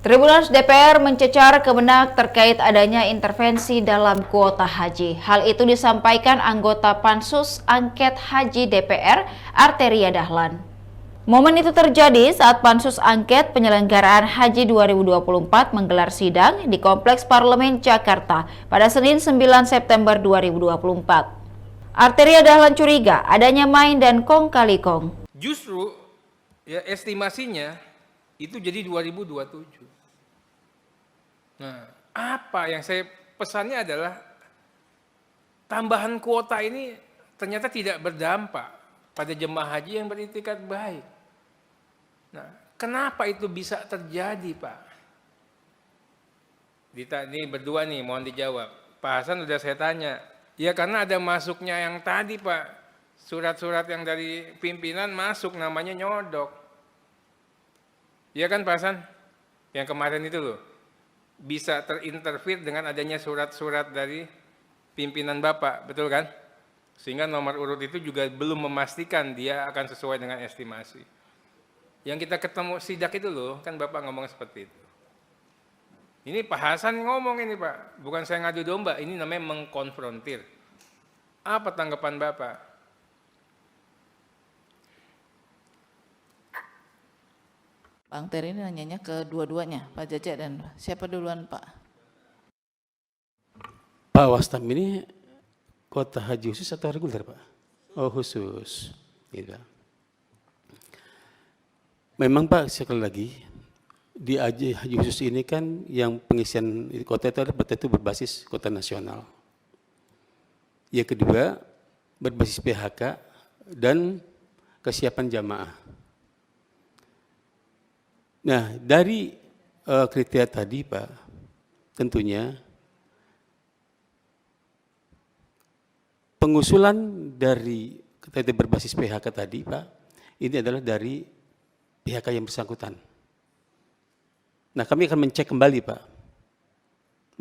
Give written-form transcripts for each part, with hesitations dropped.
Tribunal DPR mencecar Kemenak terkait adanya intervensi dalam kuota haji. Hal itu disampaikan anggota Pansus Angket Haji DPR, Arteria Dahlan. Momen itu terjadi saat Pansus Angket Penyelenggaraan Haji 2024 menggelar sidang di Kompleks Parlemen Jakarta pada Senin 9 September 2024. Arteria Dahlan curiga adanya main dan kong kali kong. Justru ya estimasinya itu jadi 2027. Nah, apa yang saya pesannya adalah tambahan kuota ini ternyata tidak berdampak pada jemaah haji yang beriktikad baik. Nah, kenapa itu bisa terjadi, Pak? Ini berdua nih, mohon dijawab. Pak Hasan udah saya tanya. Ya karena ada masuknya yang tadi, Pak. Surat-surat yang dari pimpinan masuk namanya nyodok. Iya kan Pak Hasan? Yang kemarin itu loh. Bisa terinterfere dengan adanya surat-surat dari pimpinan Bapak, betul kan? Sehingga nomor urut itu juga belum memastikan dia akan sesuai dengan estimasi. Yang kita ketemu sidak itu loh, kan Bapak ngomong seperti itu. Ini Pak Hasan ngomong ini Pak, bukan saya ngadu domba, ini namanya mengkonfrontir. Apa tanggapan Bapak? Bang Terry ini nanyanya ke dua-duanya, Pak Jaja dan siapa duluan Pak? Pak Wastam ini kuota haji khusus atau reguler Pak? Oh khusus. Gitu. Memang Pak sekali lagi di haji khusus ini kan yang pengisian kuota itu berbasis kuota nasional. Yang kedua berbasis PHK dan kesiapan jamaah. Nah, dari kriteria tadi, Pak, tentunya pengusulan dari kriteria berbasis PHK tadi, Pak, ini adalah dari PHK yang bersangkutan. Nah, kami akan mencek kembali, Pak,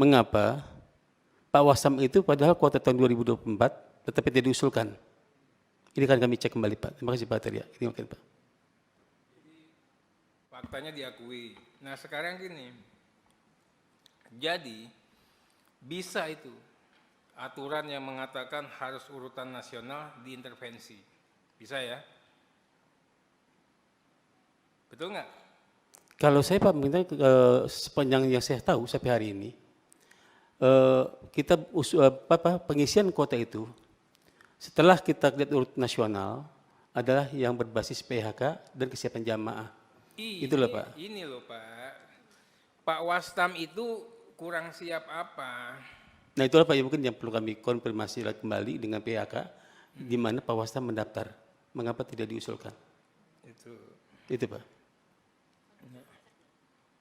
mengapa Pak Wasam itu padahal kuota tahun 2024 tetapi tidak diusulkan. Ini akan kami cek kembali, Pak. Terima kasih, Pak Teria. Ini mungkin, Pak. Faktanya diakui. Nah sekarang gini, jadi bisa itu aturan yang mengatakan harus urutan nasional diintervensi. Bisa ya? Betul nggak? Kalau saya Pak, sepanjang yang saya tahu sampai hari ini, kita pengisian kuota itu, setelah kita lihat urut nasional, adalah yang berbasis PHK dan kesiapan jamaah. Itulah Pak. Ini loh Pak, Pak Wastam itu kurang siap apa? Nah itulah Pak yang mungkin yang perlu kami konfirmasi kembali dengan PHK, di mana Pak Wastam mendaftar, mengapa tidak diusulkan? Itu Pak.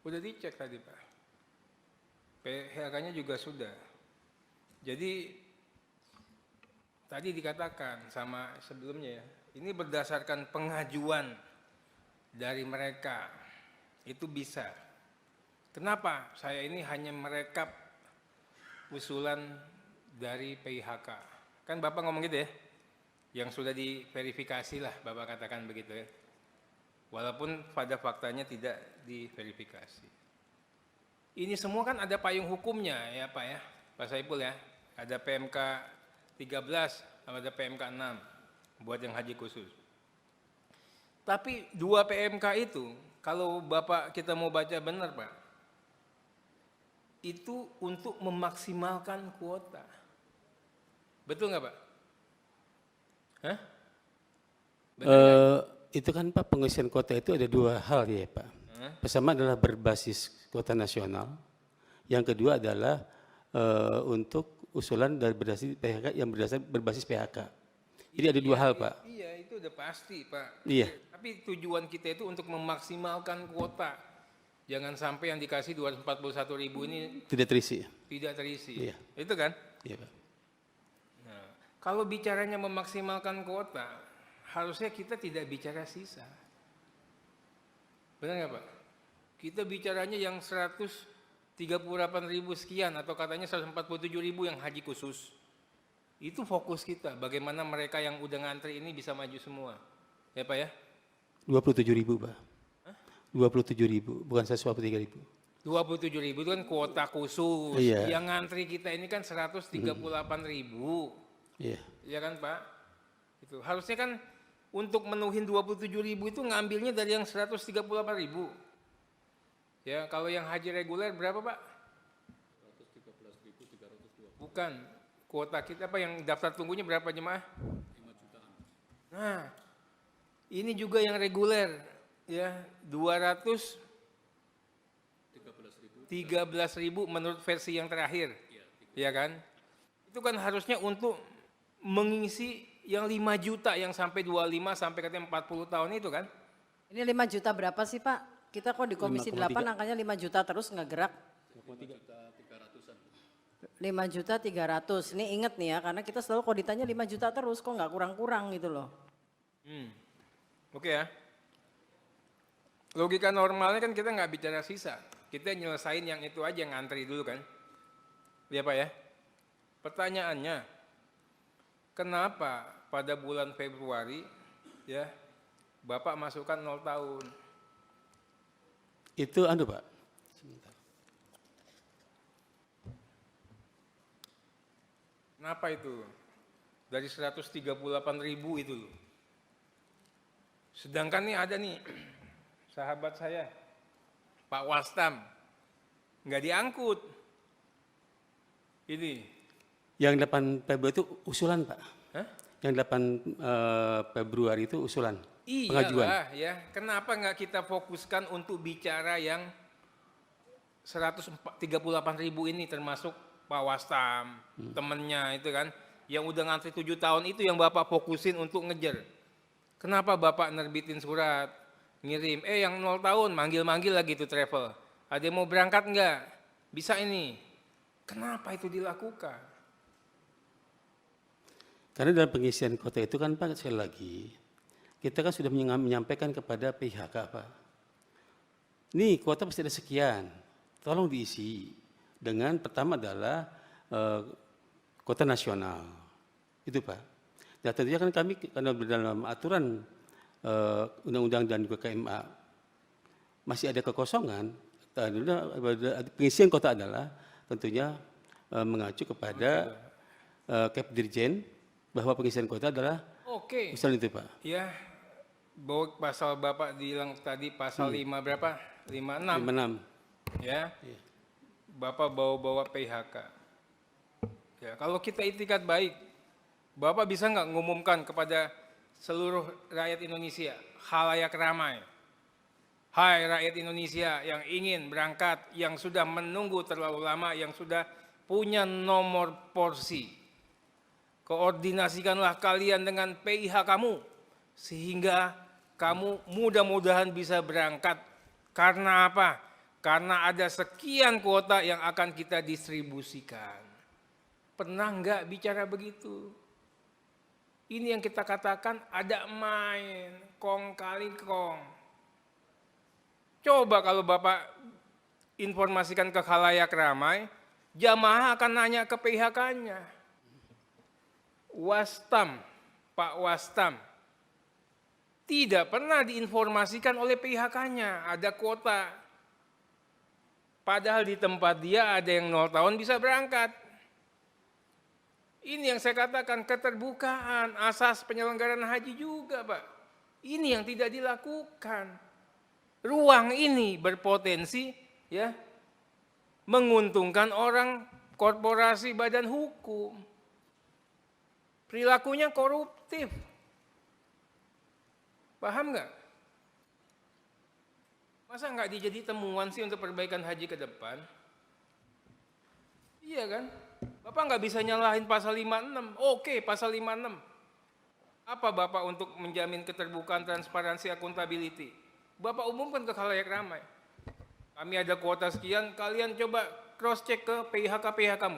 Udah dicek tadi Pak, PHK-nya juga sudah. Jadi tadi dikatakan sama sebelumnya ya, ini berdasarkan pengajuan dari mereka, itu bisa. Kenapa saya ini hanya merekap usulan dari PHK? Kan Bapak ngomong gitu ya, yang sudah diverifikasi lah Bapak katakan begitu ya. Walaupun pada faktanya tidak diverifikasi. Ini semua kan ada payung hukumnya ya Pak ya, Pak Saiful ya. Ada PMK 13, ada PMK 6 buat yang haji khusus. Tapi 2 PMK itu, kalau Bapak kita mau baca benar Pak, itu untuk memaksimalkan kuota. Betul nggak Pak? Hah? Itu kan Pak pengisian kuota itu ada 2 hal ya Pak. Pertama adalah berbasis kuota nasional, yang kedua adalah untuk usulan dari berdasar PHK yang berbasis PHK. Jadi ada 2 hal Pak. Iya itu udah pasti Pak. Iya. Tapi tujuan kita itu untuk memaksimalkan kuota. Jangan sampai yang dikasih 241.000 ini Tidak terisi. tidak terisi. Iya. Itu kan? Iya Pak. Nah, kalau bicaranya memaksimalkan kuota, harusnya kita tidak bicara sisa. Benar nggak Pak? Kita bicaranya yang 138.000 sekian atau katanya 147.000 yang haji khusus. Itu fokus kita, bagaimana mereka yang udah ngantri ini bisa maju semua. Ya Pak ya? 27.000 Pak. 27.000, bukan 143.000. 27.000 itu kan kuota khusus. Iya. Yang ngantri kita ini kan 138.000. Iya. Iya kan Pak? Itu harusnya kan untuk menuhin 27.000 itu ngambilnya dari yang 138.000. Ya, kalau yang haji reguler berapa Pak? 113.320. Bukan. Kuota kita apa yang daftar tunggunya berapa jemaah? 5 jutaan. Nah, ini juga yang reguler ya, 13.000 menurut versi yang terakhir. Ya kan? Itu kan harusnya untuk mengisi yang 5 juta yang sampai 25 sampai katanya 40 tahun itu kan? Ini 5 juta berapa sih Pak? Kita kok di Komisi 8 angkanya 5 juta terus nggak gerak? 5.300.000. Ini inget nih ya, karena kita selalu kalau ditanya 5 juta terus, kok nggak kurang-kurang gitu loh. Oke ya. Logika normalnya kan kita nggak bicara sisa. Kita nyelesain yang itu aja, ngantri dulu kan. Ya Pak ya. Pertanyaannya, kenapa pada bulan Februari ya Bapak masukkan 0 tahun? Itu Pak. Sebentar. Kenapa itu? Dari 138.000 itu loh. Sedangkan nih ada nih sahabat saya, Pak Wastam, nggak diangkut. Ini. Yang 8 Februari itu usulan Pak. Hah? Yang 8 Februari itu usulan. Pengajuan. Iyalah ya, kenapa nggak kita fokuskan untuk bicara yang 138.000 ini termasuk Pak Wastam, temennya itu kan, yang udah ngantri 7 tahun itu yang Bapak fokusin untuk ngejar. Kenapa Bapak nerbitin surat, ngirim, yang 0 tahun manggil-manggil lagi tuh travel. Ada yang mau berangkat nggak? Bisa ini. Kenapa itu dilakukan? Karena dalam pengisian kota itu kan Pak, sekali lagi, kita kan sudah menyampaikan kepada PHK Pak. Nih kuota pasti ada sekian, tolong diisi. Dengan pertama adalah kota nasional, itu Pak. Nah tentunya kan kami karena dalam aturan undang-undang dan juga KMA masih ada kekosongan. Pengisian kota adalah tentunya mengacu kepada Kepdirjen bahwa pengisian kota adalah Oke. usulan itu Pak. Ya, bahwa pasal Bapak bilang tadi pasal 5 berapa? 56. 56. Ya. Bapak bawa-bawa PHK. Ya, kalau kita itikat baik, Bapak bisa nggak ngumumkan kepada seluruh rakyat Indonesia, khalayak ramai. Hai rakyat Indonesia yang ingin berangkat, yang sudah menunggu terlalu lama, yang sudah punya nomor porsi. Koordinasikanlah kalian dengan PIH kamu, sehingga kamu mudah-mudahan bisa berangkat. Karena apa? Karena ada sekian kuota yang akan kita distribusikan. Pernah nggak bicara begitu? Ini yang kita katakan ada main, kong kali kong. Coba kalau Bapak informasikan ke khalayak ramai, jamaah akan nanya ke PHK-nya. Wastam, Pak Wastam, tidak pernah diinformasikan oleh PHK-nya, ada kuota. Padahal di tempat dia ada yang 0 tahun bisa berangkat. Ini yang saya katakan keterbukaan, asas penyelenggaraan haji juga Pak. Ini yang tidak dilakukan. Ruang ini berpotensi ya menguntungkan orang korporasi badan hukum. Perilakunya koruptif. Paham nggak? Masa nggak dijadi temuan sih untuk perbaikan haji ke depan? Iya kan? Bapak nggak bisa nyalahin pasal 56. Oke, pasal 56. Apa Bapak untuk menjamin keterbukaan, transparansi, akuntability? Bapak umumkan ke khalayak ramai. Kami ada kuota sekian, kalian coba cross check ke PHK kamu.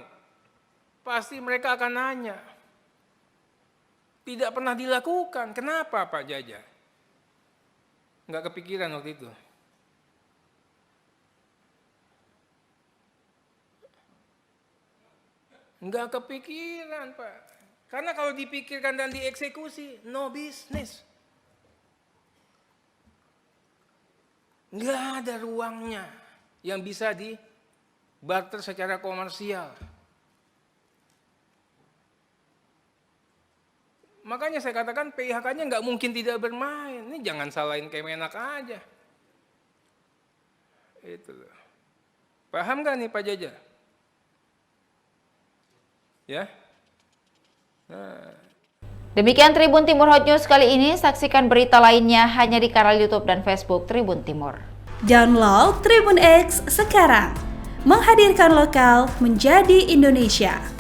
Pasti mereka akan nanya. Tidak pernah dilakukan. Kenapa Pak Jaja? Nggak kepikiran waktu itu. Nggak kepikiran Pak. Karena kalau dipikirkan dan dieksekusi, no business. Nggak ada ruangnya. yang bisa dibarter secara komersial. Makanya saya katakan PIHK-nya nggak mungkin tidak bermain. Ini jangan salahin Kemenak aja. Itu loh. Paham nggak nih Pak Jaja? Ya. Nah. Demikian Tribun Timur Hot News kali ini. Saksikan berita lainnya hanya di kanal YouTube dan Facebook Tribun Timur. Download Tribun X sekarang. Menghadirkan lokal menjadi Indonesia.